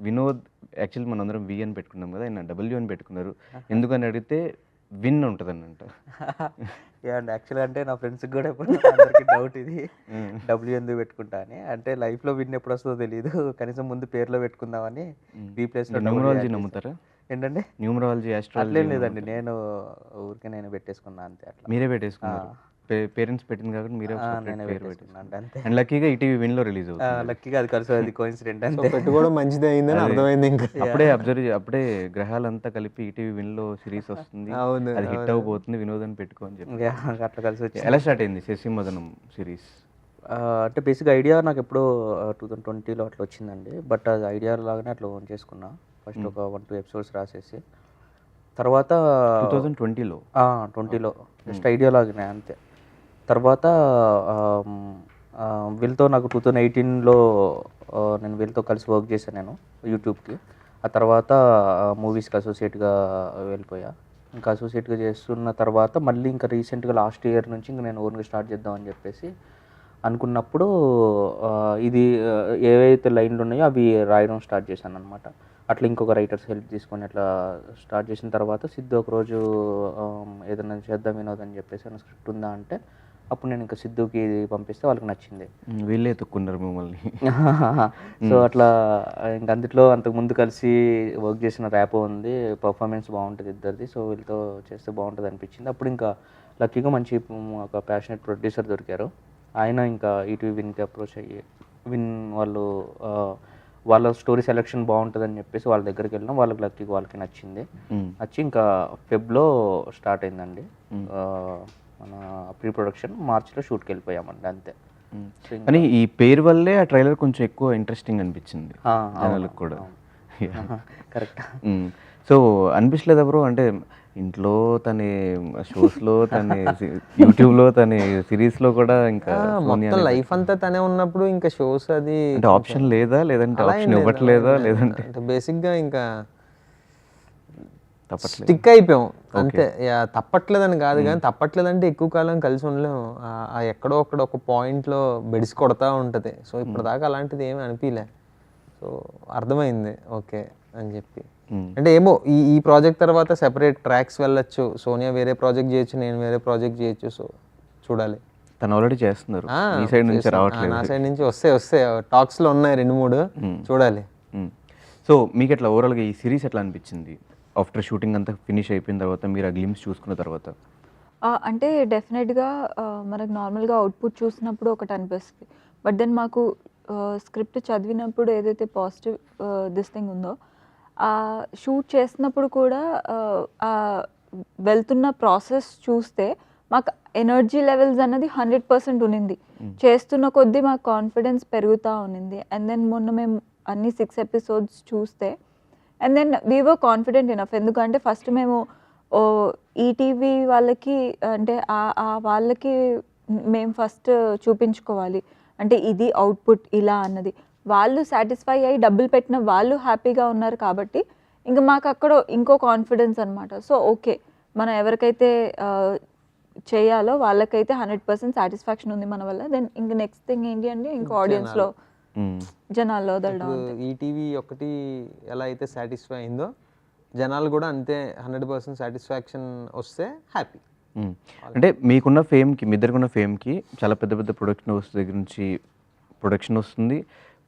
Vinod actually మనందరం వి అని పెట్టుకున్నాం కదా, ఆయన డబ్ల్యూ అని పెట్టుకున్నారు. ఎందుకని అడిగితే విన్ ఉంటుందనంట. అండి యాక్చువల్గా అంటే నా ఫ్రెండ్స్కి కూడా ఎప్పుడు అందరికీ డౌట్ ఇది డబ్ల్యూ ఎందుకు పెట్టుకుంటా అని. అంటే లైఫ్లో విన్ ఎప్పుడు వస్తుందో తెలియదు, కనీసం ముందు పేర్లో పెట్టుకుందామని రీప్లేస్లో న్యూమరాలజీ నమ్ముతారా? ఏంటండి న్యూమరాలజీ, అట్లేం ఆస్ట్రాలజీ లేదండి, నేను ఊరికే నేను పెట్టేసుకున్నా అంతే. అట్లా మీరే పెట్టేసుకున్నారు? పేరెంట్స్ పెట్టింది కాబట్టి మీరే నేనే పేరు పెట్టేసుకున్నాను అంతే. అండ్ లక్కీగా ఈటీవీ విన్లో రిలీజ్ అవుతుంది. లక్కీగా అది కలిసి అది కోఇన్సిడెంట్ అంతే. పెట్టుకోవడం మంచిది అయిందని అర్థమైంది. ఇంకా అప్పుడే గ్రహాలంతా కలిపి ఈటీవీ విన్లో సిరీస్ వస్తుంది, అవును, అది హిట్ అవ్వబోతుంది, వినోదం పెట్టుకో అని చెప్పి అట్లా కలిసి వచ్చి. ఎలా స్టార్ట్ అయింది శశిమదనం సిరీస్? అంటే బేసిక్ ఐడియా నాకు ఎప్పుడో 2020లో అట్లా వచ్చిందండి. బట్ అది ఐడియా లాగానే అట్లా ఓన్ చేసుకున్నా. ఫస్ట్ ఒక 1-2 ఎపిసోడ్స్ రాసేసి తర్వాత 2020లో జస్ట్ ఐడియా లాగానే అంతే. తర్వాత వీళ్ళతో నాకు 2018లో నేను వీళ్ళతో కలిసి వర్క్ చేశాను నేను యూట్యూబ్కి. ఆ తర్వాత మూవీస్కి అసోసియేట్గా వెళ్ళిపోయా. ఇంకా అసోసియేట్గా చేస్తున్న తర్వాత మళ్ళీ ఇంకా రీసెంట్గా లాస్ట్ ఇయర్ నుంచి ఇంకా నేను ఓన్గా స్టార్ట్ చేద్దామని చెప్పేసి అనుకున్నప్పుడు ఇది ఏవైతే లైన్లు ఉన్నాయో అవి రాయడం స్టార్ట్ చేశాను అనమాట. అట్లా ఇంకొక రైటర్స్ హెల్ప్ తీసుకొని అట్లా స్టార్ట్ చేసిన తర్వాత సిద్ధు ఒకరోజు ఏదైనా చేద్దాం వినోద్ అని చెప్పేసి ఏమైనా స్క్రిప్ట్ ఉందా అంటే అప్పుడు నేను ఇంకా సిద్ధుకి పంపిస్తే వాళ్ళకి నచ్చింది. వీళ్ళే ఎత్తుక్కున్నారు మిమ్మల్ని. సో అట్లా ఇంక అందులో అంతకుముందు కలిసి వర్క్ చేసిన ర్యాపో ఉంది, పర్ఫార్మెన్స్ బాగుంటుంది ఇద్దరిది. సో వీళ్ళతో చేస్తే బాగుంటుంది అనిపించింది. అప్పుడు ఇంకా లక్కీగా మంచి ఒక ప్యాషనెట్ ప్రొడ్యూసర్ దొరికారు. ఆయన ఇంకా ఈటీవీ విన్కి అప్రోచ్ అయ్యి వాళ్ళ స్టోరీ సెలెక్షన్ బాగుంటుందని చెప్పేసి వాళ్ళ దగ్గరికి వెళ్ళినాం. వాళ్ళకి లక్కీగా వాళ్ళకి నచ్చింది. నచ్చి ఇంకా ఫెబ్లో స్టార్ట్ అయిందండి మన ప్రీ ప్రొడక్షన్. మార్చిలో షూట్కి వెళ్ళిపోయామండి అంతే. కానీ ఈ పేరు వల్లే ఆ ట్రైలర్ కొంచెం ఎక్కువ ఇంట్రెస్టింగ్ అనిపించింది జనాలకు కూడా. కరెక్ట్. సో అనిపించలేదు బ్రో, అంటే ఇంట్లో తన షోస్లో, తన యూట్యూబ్లో, తన సిరీస్లో కూడా ఇంకా మొత్తం లైఫ్ అంతా తనే ఉన్నప్పుడు ఇంకా షోస్ అది అంటే ఆప్షన్ లేదా, లేదంటే ఆప్షన్ ఇవ్వట్లేదా, లేదంటే బేసిక్గా ఇంకా తప్పట్లేదు, స్టిక్ అయిపోయాం అంతే. తప్పట్లేదని కాదు కానీ తప్పట్లేదంటే ఎక్కువ కాలం కలిసి ఉండలేము. ఎక్కడో అక్కడ ఒక పాయింట్లో బెడిసి కొడతా ఉంటుంది. సో ఇప్పటిదాకా అలాంటిది ఏమీ అనిపించలే. సో అర్థమైంది ఓకే అని చెప్పి. అంటే ఏమో ఈ ప్రాజెక్ట్ తర్వాత సెపరేట్ ట్రాక్స్ వెళ్ళొచ్చు. సోనియా వేరే ప్రాజెక్ట్ చేయొచ్చు, నేను వేరే ప్రాజెక్ట్ చేయొచ్చు. సో చూడాలి. తను ఆల్రెడీ చేస్తున్నారు, ఈ సైడ్ నుంచి రావట్లేదు. నా సైడ్ నుంచి వస్తే టాక్స్లో ఉన్నాయి 2-3 చూడాలి. సో మీకు ఎట్లా ఓవరాల్గా ఈ సిరీస్ ఎట్లా అనిపించింది ఆఫ్టర్ షూటింగ్ అంతా ఫినిష్ అయిపోయిన తర్వాత, మీరు ఆ గ్లిమ్స్ చూసుకున్న తర్వాత? అంటే డెఫినెట్గా మనకు నార్మల్గా అవుట్పుట్ చూసినప్పుడు ఒకటి అనిపిస్తుంది. బట్ దెన్ మాకు స్క్రిప్ట్ చదివినప్పుడు ఏదైతే పాజిటివ్ దిస్ థింగ్ ఉందో, షూట్ చేసినప్పుడు కూడా వెళ్తున్న ప్రాసెస్ చూస్తే మాకు ఎనర్జీ లెవెల్స్ అన్నది 100% ఉన్నింది. చేస్తున్న కొద్దీ మాకు కాన్ఫిడెన్స్ పెరుగుతూ ఉన్నింది. అండ్ దెన్ మొన్న మేము అన్ని 6 ఎపిసోడ్స్ చూస్తే and then we were confident enough. ఎందుకంటే ఫస్ట్ మేము ఈటీవీ వాళ్ళకి అంటే వాళ్ళకి మేము ఫస్ట్ చూపించుకోవాలి, అంటే ఇది అవుట్పుట్ ఇలా అన్నది. వాళ్ళు సాటిస్ఫై అయ్యి డబ్బులు పెట్టిన వాళ్ళు హ్యాపీగా ఉన్నారు కాబట్టి ఇంకా మాకు అక్కడ ఇంకో కాన్ఫిడెన్స్ అనమాట. సో ఓకే, మనం ఎవరికైతే చేయాలో వాళ్ళకైతే 100% సాటిస్ఫాక్షన్ ఉంది మన వల్ల. దెన్ ఇంక నెక్స్ట్ థింగ్ ఏంటి అంటే ఇంకా ఆడియన్స్లో జనాల్లో వదలడం. ఈటీవీ ఒకటి ఎలా అయితే సాటిస్ఫై అయిందో జనాలు కూడా అంతే 100% సాటిస్ఫాక్షన్ వస్తే హ్యాపీ. అంటే మీకున్న ఫేమ్కి, మీ ఇద్దరికున్న ఫేమ్కి చాలా పెద్ద పెద్ద ప్రొడక్షన్ హౌస్ దగ్గర నుంచి ప్రొడక్షన్ వస్తుంది,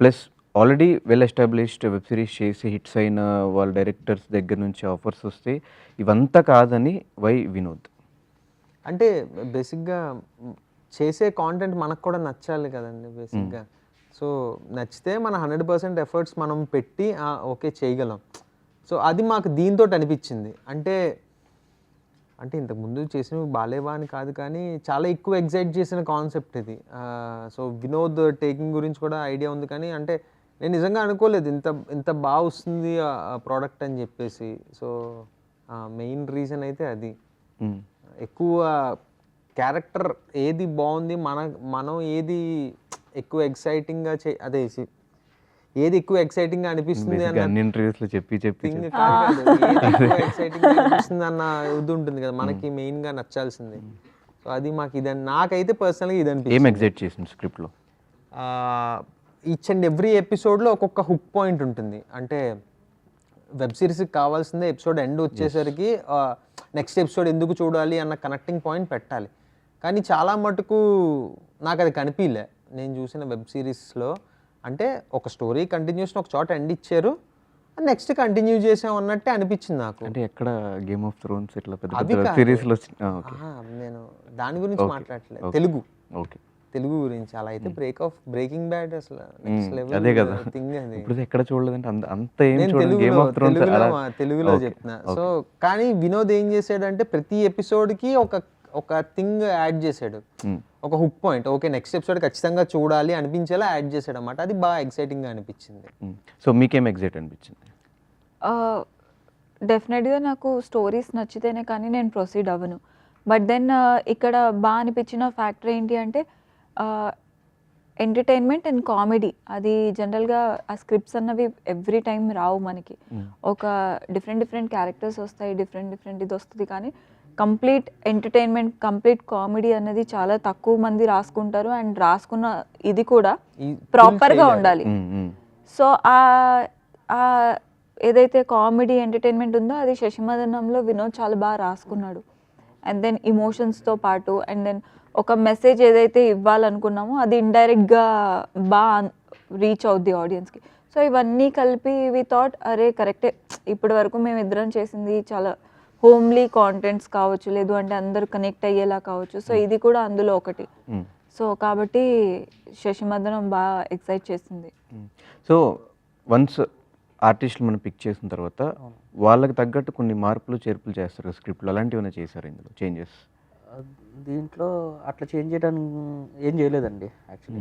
plus already well established web series చేసి హిట్స్ అయిన వాళ్ళ డైరెక్టర్స్ దగ్గర నుంచి ఆఫర్స్ వస్తే ఇవంతా కాదని వై వినోద్? అంటే బేసిక్గా చేసే కాంటెంట్ మనకు కూడా నచ్చాలి కదండి బేసిక్గా. సో నచ్చితే మన 100% ఎఫర్ట్స్ మనం పెట్టి ఓకే చేయగలం. సో అది మాకు దీంతో అనిపించింది. అంటే ఇంతకుముందు చేసినవి బాలేవా అని కాదు కానీ చాలా ఎక్కువ ఎగ్జైట్ చేసిన కాన్సెప్ట్ ఇది. సో వినోద్ టేకింగ్ గురించి కూడా ఐడియా ఉంది కానీ అంటే నేను నిజంగా అనుకోలేదు ఇంత బాగా వస్తుంది ఆ ప్రోడక్ట్ అని చెప్పేసి. సో మెయిన్ రీజన్ అయితే అది. ఎక్కువ క్యారెక్టర్ ఏది బాగుంది, మనం ఏది ఎక్కువ ఎక్సైటింగ్గా ఏది ఎక్కువ ఎక్సైటింగ్గా అనిపిస్తుంది అన్ని ఇంటర్వ్యూస్లో చెప్పి ఎక్సైటింగ్గా అనిపిస్తుంది అన్న ఇది ఉంటుంది కదా మనకి మెయిన్గా నచ్చాల్సింది. సో అది మాకు నాకైతే పర్సనల్గా ఇది అనిపిస్తుంది. ఏం ఎగ్జైట్ చేసింది స్క్రిప్ట్లో? ఈచ్ అండ్ ఎవ్రీ ఎపిసోడ్లో ఒక్కొక్క హుక్ పాయింట్ ఉంటుంది. అంటే వెబ్ సిరీస్కి కావాల్సిందే ఎపిసోడ్ ఎండ్ వచ్చేసరికి నెక్స్ట్ ఎపిసోడ్ ఎందుకు చూడాలి అన్న కనెక్టింగ్ పాయింట్ పెట్టాలి. కానీ చాలా మటుకు నాకు అది కనిపించలే నేను చూసిన వెబ్ సిరీస్లో. అంటే ఒక స్టోరీ కంటిన్యూషన్ ఒక చోట ఎండ్ ఇచ్చారు, నెక్స్ట్ కంటిన్యూ చేసాం అన్నట్టే అనిపించింది నాకు. అంటే ఎక్కడ గేమ్ ఆఫ్ థ్రోన్స్ ఇట్లా పెద్ద అవి పెద్ద కాదు. సిరీస్లో నేను దాని గురించి మాట్లాడట్లేదు, తెలుగు ఓకే తెలుగు గురించి. అలా అయితే బ్రేకింగ్ బ్యాడ్ అసలు నెక్స్ట్ అదే లెవెల్ కదా థింగ్ అది. ఇప్పుడు ఎక్కడ చూడలేదంటే అంత ఏం నేను చూడలేదు గేమ్ ఆఫ్ థ్రోన్స్ తెలుగులో చెప్తున్నా. సో కానీ వినోద్ ఏం చేశాడంటే ప్రతి ఎపిసోడ్కి ఒక థింగ్ యాడ్ చేశాడు, ఒక hook point. Okay next episode ఖచ్చితంగా చూడాలి అనిపించేలా యాడ్ చేశాడు అన్నమాట. అది బాగా ఎక్సైటింగ్గా అనిపించింది. సో మీకేం ఎగ్జైట్ అనిపించింది? డెఫినెట్గా నాకు స్టోరీస్ నచ్చితేనే కానీ నేను ప్రొసీడ్ అవ్వను. బట్ దెన్ ఇక్కడ బాగా అనిపించిన ఫ్యాక్టర్ ఏంటి అంటే ఎంటర్టైన్మెంట్ అండ్ కామెడీ. అది జనరల్గా ఆ స్క్రిప్ట్స్ అన్నవి ఎవ్రీ టైం రావు మనకి. ఒక డిఫరెంట్ క్యారెక్టర్స్ వస్తాయి, డిఫరెంట్ ఇది వస్తుంది, కానీ కంప్లీట్ ఎంటర్టైన్మెంట్ కంప్లీట్ కామెడీ అనేది చాలా తక్కువ మంది రాసుకుంటారు. అండ్ రాసుకున్న ఇది కూడా ప్రాపర్గా ఉండాలి. సో ఆ ఏదైతే కామెడీ ఎంటర్టైన్మెంట్ ఉందో అది శశిమదనంలో వినోద్ చాలా బాగా రాసుకున్నాడు. అండ్ దెన్ ఇమోషన్స్తో పాటు అండ్ దెన్ ఒక మెసేజ్ ఏదైతే ఇవ్వాలనుకున్నామో అది ఇండైరెక్ట్గా బాగా రీచ్ అవుద్ది ఆడియన్స్కి. సో ఇవన్నీ కలిపి వి థాట్ అరే కరెక్టే, ఇప్పటి వరకు మేము ఇద్దరం చేసింది చాలా హోమ్లీ కాంటెంట్స్ కావచ్చు, లేదు అంటే అందరూ కనెక్ట్ అయ్యేలా కావచ్చు. సో ఇది కూడా అందులో ఒకటి. సో కాబట్టి శశిమదనం బాగా ఎక్సైట్ చేసింది. సో వన్స్ ఆర్టిస్టులు మనం పిక్ చేసిన తర్వాత వాళ్ళకి తగ్గట్టు కొన్ని మార్పులు చేర్పులు చేస్తారు స్క్రిప్ట్లో, అలాంటివి చేశారు ఇందులో చేంజెస్? దీంట్లో అట్లా చేంజ్ చేయడానికి ఏం చేయలేదండి. యాక్చువల్లీ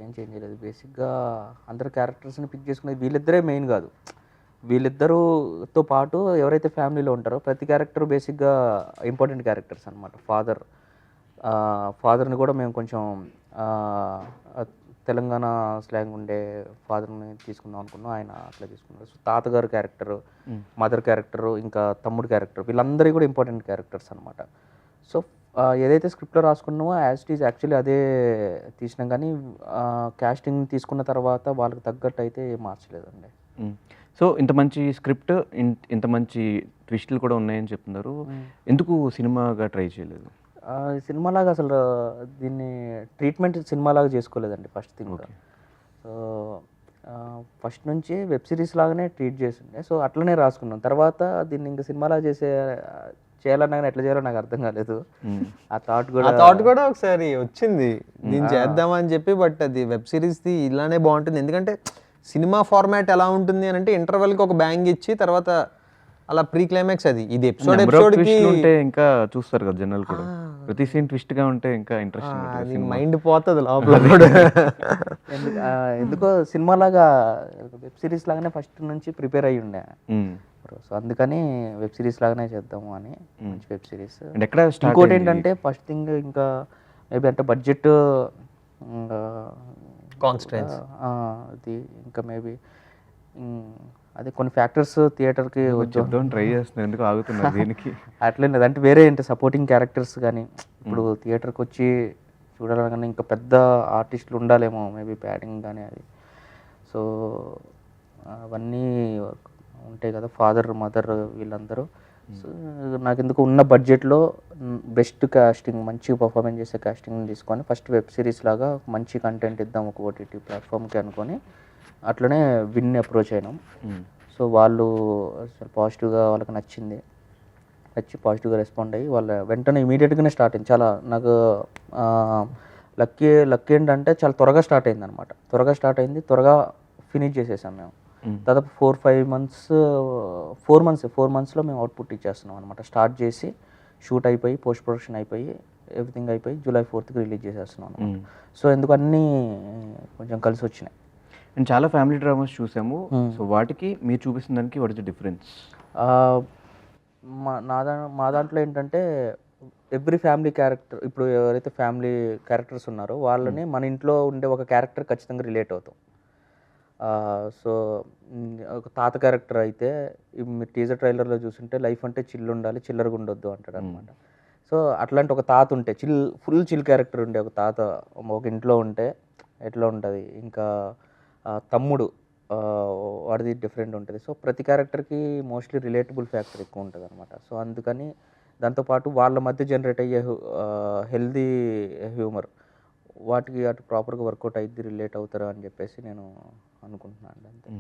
ఏం చేంజ్ చేయలేదు. బేసిక్గా అందరు క్యారెక్టర్స్ని పిక్ చేసుకునేది వీళ్ళిద్దరే మెయిన్ కాదు. వీళ్ళిద్దరూతో పాటు ఎవరైతే ఫ్యామిలీలో ఉంటారో ప్రతి క్యారెక్టర్ బేసిక్గా ఇంపార్టెంట్ క్యారెక్టర్స్ అనమాట. ఫాదర్ని కూడా మేము కొంచెం తెలంగాణ స్లాంగ్ ఉండే ఫాదర్ని తీసుకుందాం అనుకున్నాం, ఆయన అట్లా తీసుకున్నారు. సో తాతగారు క్యారెక్టరు, మదర్ క్యారెక్టరు, ఇంకా తమ్ముడు క్యారెక్టర్, వీళ్ళందరికీ కూడా ఇంపార్టెంట్ క్యారెక్టర్స్ అనమాట. సో ఏదైతే స్క్రిప్ట్లో రాసుకున్నామో యాజ్ ఇట్ ఈజ్ యాక్చువల్లీ అదే తీసినాం, కానీ క్యాస్టింగ్ తీసుకున్న తర్వాత వాళ్ళకి తగ్గట్టు అయితే మార్చలేదండి. సో ఇంత మంచి స్క్రిప్ట్, ఇంత మంచి ట్విస్టులు కూడా ఉన్నాయని చెప్తున్నారు, ఎందుకు సినిమాగా ట్రై చేయలేదు? సినిమాలాగా అసలు దీన్ని ట్రీట్మెంట్ సినిమాలాగా చేసుకోలేదండి ఫస్ట్ థింగ్. సో ఫస్ట్ నుంచి వెబ్ సిరీస్ లాగానే ట్రీట్ చేస్తుండే. సో అట్లనే రాసుకున్నాం. తర్వాత దీన్ని ఇంకా సినిమాలా చేయాలన్నా కానీ ఎట్లా చేయాలో నాకు అర్థం కాలేదు. ఆ థాట్ కూడా ఒకసారి వచ్చింది దీన్ని చేద్దామని చెప్పి. బట్ అది వెబ్ సిరీస్ది ఇలానే బాగుంటుంది, ఎందుకంటే సినిమా ఫార్మాట్ ఎలా ఉంటుంది అని అంటే ఇంటర్వెల్కి ఒక బ్యాంగ్ ఇచ్చి తర్వాత అలా ప్రీ క్లైమాక్స్. అది ఇది ఎపిసోడ్కి ఉంటే ఇంకా చూస్తారు కదా జనాలు కూడా, ప్రతి సీన్ ట్విస్ట్ గా ఉంటే ఇంకా ఇంట్రెస్టింగ్, మైండ్ పోతుంది లోపల. ఎందుకో సినిమాలాగా వెబ్ సిరీస్ లాగానే ఫస్ట్ నుంచి ప్రిపేర్ అయ్యి ఉండే. సో అందుకని వెబ్ సిరీస్ లాగానే చేద్దాము అని మంచి వెబ్ సిరీస్. ఇంకోటి ఏంటంటే ఫస్ట్ థింగ్ ఇంకా మేబీ అంటే బడ్జెట్ కాన్స్టెన్స్ అది ఇంకా మేబీ అదే కొన్ని ఫ్యాక్టర్స్ థియేటర్కి వచ్చేద్దాం ట్రై చేస్తున్నాను, ఎందుకు ఆగుతున్నారు దీనికి? అట్లే అంటే వేరే ఏంటి సపోర్టింగ్ క్యారెక్టర్స్ కానీ ఇప్పుడు థియేటర్కి వచ్చి చూడాలన్నా ఇంకా పెద్ద ఆర్టిస్టులు ఉండాలేమో మేబీ ప్యాడింగ్ కానీ అది. సో అవన్నీ ఉంటాయి కదా, ఫాదర్ మదర్ వీళ్ళందరూ. సో నాకు ఎందుకు ఉన్న బడ్జెట్లో బెస్ట్ కాస్టింగ్, మంచి పర్ఫార్మెన్స్ చేసే కాస్టింగ్ తీసుకొని ఫస్ట్ వెబ్ సిరీస్ లాగా మంచి కంటెంట్ ఇద్దాం ఒక ఓటీటీ ప్లాట్ఫామ్కి అనుకొని అట్లనే విన్ని అప్రోచ్ అయినాం. సో వాళ్ళు పాజిటివ్గా వాళ్ళకి నచ్చి పాజిటివ్గా రెస్పాండ్ అయ్యి వాళ్ళ వెంటనే ఇమీడియట్గానే స్టార్ట్ అయింది. చాలా నాకు లక్కీ ఏంటంటే చాలా త్వరగా స్టార్ట్ అయింది అనమాట. త్వరగా స్టార్ట్ అయింది, త్వరగా ఫినిష్ చేసేసాం మేము. దాదాపు 4 monthsలో మేము అవుట్పుట్ ఇచ్చేస్తున్నాం అనమాట. స్టార్ట్ చేసి షూట్ అయిపోయి పోస్ట్ ప్రొడక్షన్ అయిపోయి ఎవ్రీథింగ్ అయిపోయి July 4th రిలీజ్ చేసేస్తున్నాం అనమాట. సో ఎందుకు అన్నీ కొంచెం కలిసి వచ్చినాయి. అండ్ చాలా ఫ్యామిలీ డ్రామాస్ చూసాము, సో వాటికి మీరు చూపిస్తున్న దానికి వాట్ ఇస్ ద డిఫరెన్స్? మా దాంట్లో ఏంటంటే ఎవ్రీ ఫ్యామిలీ క్యారెక్టర్, ఇప్పుడు ఎవరైతే ఫ్యామిలీ క్యారెక్టర్స్ ఉన్నారో వాళ్ళని మన ఇంట్లో ఉండే ఒక క్యారెక్టర్ ఖచ్చితంగా రిలేట్ అవుతాం. సో ఒక తాత క్యారెక్టర్ అయితే మీరు టీజర్ ట్రైలర్లో చూస్తుంటే లైఫ్ అంటే చిల్ ఉండాలి, చిల్లరగా ఉండొద్దు అంటాడు అనమాట. సో అట్లాంటి ఒక తాత ఉంటే ఫుల్ చిల్ క్యారెక్టర్ ఉండే ఒక తాత ఒక ఇంట్లో ఉంటే ఎట్లా ఉంటుంది, ఇంకా తమ్ముడు వాడిది డిఫరెంట్ ఉంటుంది. సో ప్రతి క్యారెక్టర్కి మోస్ట్లీ రిలేటబుల్ ఫ్యాక్టర్ ఎక్కువ ఉంటుంది అనమాట. సో అందుకని దాంతోపాటు వాళ్ళ మధ్య జనరేట్ అయ్యే హెల్దీ హ్యూమర్ వాటికి అటు ప్రాపర్గా వర్కౌట్ అయ్యి రిలేట్ అవుతారు అని చెప్పేసి నేను అనుకుంటున్నాను అంతే.